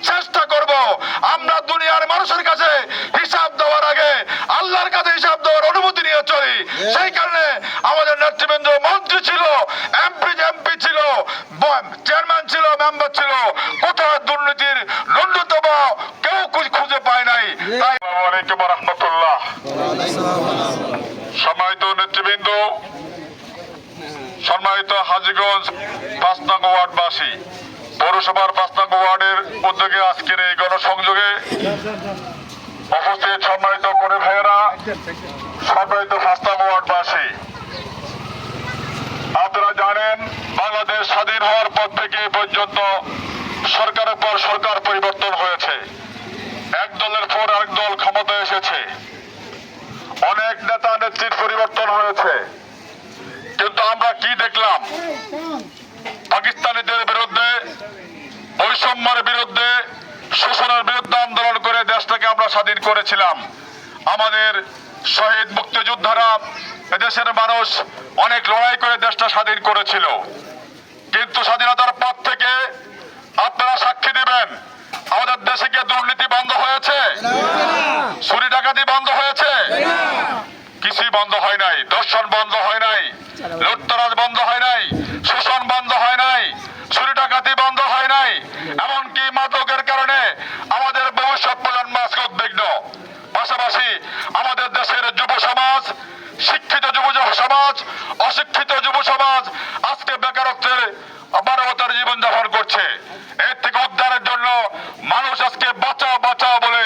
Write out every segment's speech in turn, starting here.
চেষ্টা করব। আমরা দুনিয়ার মানুষের কাছে হিসাব দেওয়ার আগে আল্লাহর কাছে হিসাব দেওয়ার অনুমতি নিয়ে চলি। সেই কারণে আমাদের নেতৃবৃন্দ মন্ত্রী ছিল, এমপি ছিল, চেয়ারম্যান ছিল, মেম্বার ছিল, কোথাও দুর্নীতির ন্যূনতম কেউ খুঁজে পায় নাই। তাই আসসালামু আলাইকুম ওয়া রাহমাতুল্লাহ। সম্মানিত নেতৃবৃন্দ, সম্মানিত হাজীগঞ্জ ৫ নং ওয়ার্ডবাসী, পৌরসভার ৫ নং ওয়ার্ডের উদ্যোগে আজকের এই গণসংযোগে উপস্থিত সম্মানিত করে ভাইয়েরা, সম্মানিত ৫ নং ওয়ার্ডবাসী, আপনারা জানেন বাংলাদেশ স্বাধীন হওয়ার পর থেকে পর্যন্ত সরকারের পর সরকার পরিবর্তন হয়েছে, এক দলের পর এক দল ক্ষমতায় এসেছে, অনেক নেতা নেত্রীর পরিবর্তন হয়েছে। কিন্তু আমরা কি দেখলাম? পাকিস্তানিদের বিরুদ্ধে, বৈষম্যের বিরুদ্ধে, শোষণের বিরুদ্ধে আন্দোলন করে দেশটাকে আমরা স্বাধীন করেছিলাম। আমাদের শহীদ মুক্তিযোদ্ধারা, এদেশের মানুষ অনেক লড়াই করে দেশটা স্বাধীন করেছিল। কিন্তু স্বাধীনতার পর থেকে আপনারা সাক্ষী দিবেন, আমাদের দেশে কি দুর্নীতি বন্ধ হয়েছে? চুরি ডাকাতি বন্ধ হয়েছে? কিছুই বন্ধ হয় নাই। দর্শন বন্ধ হয় নাই, লুটতরাজ বন্ধ হয় নাই, শোষণ বন্ধ হয় নাই, চুরি ডাকাতি বন্ধ হয় নাই। এমনকি মাদকের কারণে আমাদের ভবিষ্যৎ প্রজন্ম আজকে উদ্বিগ্ন। পাশাপাশি আমাদের দেশের যুব সমাজ, শিক্ষিত যুব সমাজ, অশিক্ষিত যুব সমাজ আজকে বেকারত্বের মানবতার জীবনযাপন করছে। এর থেকে উদ্ধারের জন্য মানুষ আজকে বাঁচাও বাঁচাও বলে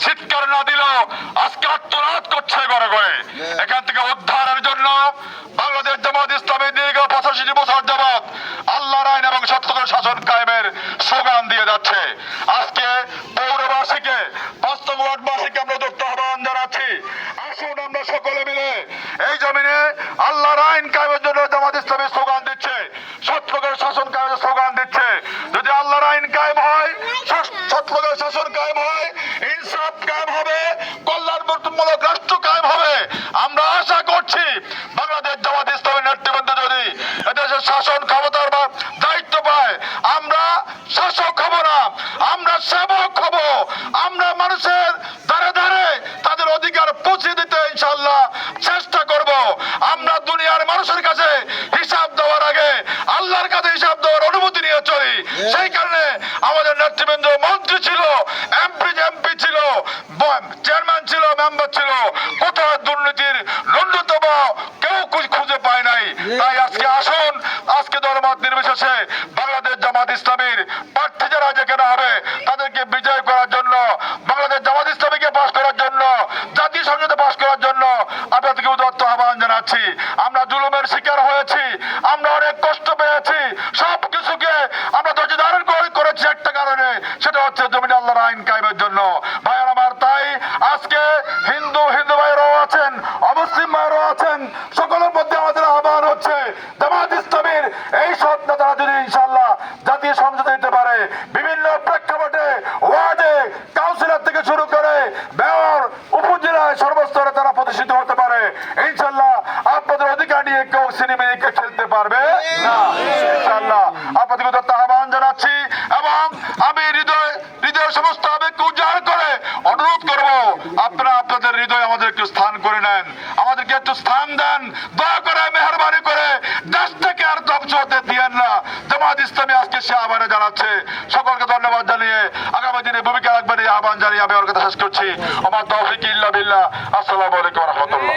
চিৎকার না দিলেও আজকে আত্মনাদ করছে ঘরে ঘরে। এখান থেকে উদ্ধারের জন্য বাংলাদেশ জামাত ইসলামী দীর্ঘ ৮৫ বছর যাবৎ আল্লাহর আইন এবং সত্যের শাসন কায়েমের স্লোগান দিয়ে যাচ্ছে। আজকে পৌরবাসীকে, ৫ নং ওয়ার্ডবাসীকে আমরা উদ্যোক্ত আহ্বান জানাচ্ছি, আসুন আমরা সকলে মিলে এই জমিনে আল্লাহর আইন কায়েমের জন্য জামাত ইসলামী স্লোগান দিচ্ছে, সত্যের শাসন কায়েমের স্লোগান দিচ্ছে। যদি আল্লাহর আইন কায়েম হয়, সত্যের শাসন কায়েম হয়, ইনসাফ কায়েম হবে, কল্যাণমূলক রাষ্ট্র কায়েম হবে। আমরা আশা করছি বাংলাদেশ জামাত ইসলামের নেতৃবৃন্দ যদি এদেশের শাসন ক্ষমতার দায়িত্ব পায়, আমরা শাসক হব না, আমরা সেবক হব। আমরা মানুষের ধারে ধারে তাদের অধিকার পৌঁছে দিতে ইনশাআল্লাহ চেষ্টা করব। আমরা দুনিয়ার মানুষের কাছে হিসাব দেওয়ার আগে আল্লাহর কাছে হিসাব দেওয়ার অনুমতি নিয়ে চলি। সেই কারণে আমাদের নেতৃবৃন্দ মন্ত্রী ছিল, এমপি ছিল, চেয়ারম্যান ছিল, মেম্বার ছিল, কোথাও দুর্নীতির ন্যূনতম কেউ খুঁজে পায় নাই। তাই আজকে আসুন, আজকে দলমত নির্বিশেষে বাংলাদেশ জামাত ইসলামীর প্রার্থী যারা যেখানে হবে তাদেরকে বিজয় করার জন্য, বাংলাদেশ জামাত ইসলামীকে পাশ করার জন্য, জাতীয় সংসদে পাশ করার জন্য আপনাদেরকে উদাত্ত আহ্বান জানাচ্ছি। আমরা জুলুমের শিকার হয়েছি, আমরা অনেক কষ্ট পেয়েছি, সবকিছুকে আমরা ধৈর্য ধারণ করেছি একটা কারণে, সেটা হচ্ছে জমিনে আল্লাহর আইন কায়েমের জন্য। ভাইয়ার আমার, তাই আজকে হিন্দু ভাইরাও আছেন, অমুসলিম ভাইরাও আছেন, সকলের মধ্যে আমাদের আহ্বান হচ্ছে জামাত ইসলামীর এই সৎ নেতারা যদি ইনশাআল্লাহ জাতীয় সংসদে দিতে পারে, বিভিন্ন প্রেক্ষাপটে ওয়ার্ডে কাউন্সিলর থেকে শুরু করে মেয়র, উপজেলায় সর্বস্তরে তারা প্রতিষ্ঠিত হতে পারে, ইনশাআল্লাহ আপনাদের অধিকার নিয়ে কেউ সিনেমিকে খেলতে পারবে না। ইনশাআল্লাহ আপনাদের উদাত্ত আহ্বান জানাচ্ছি এবং আমি হৃদয়ের সমস্ত আবেগকে উজাড় করে অনুরোধ করব, আপনারা আপনাদের হৃদয় আমাদের একটু স্থান করে নেন, আমাদেরকে একটু স্থান দেন, দয়া করে মেহরবানি করে দেশটাকে আর ধ্বংস হতে দিয়েন না। জামাত ইসলামী আজকে সে আহ্বানে জানাচ্ছে। সকলকে ধন্যবাদ জানিয়ে আগামী দিনে ভূমিকা রাখবেন এই আহ্বান জানিয়ে আমি আমার কথা শেষ করছি। আমার তৌফিক ইল্লা বিল্লাহ। আসসালামু আলাইকুম ওয়া রাহমাতুল্লাহ।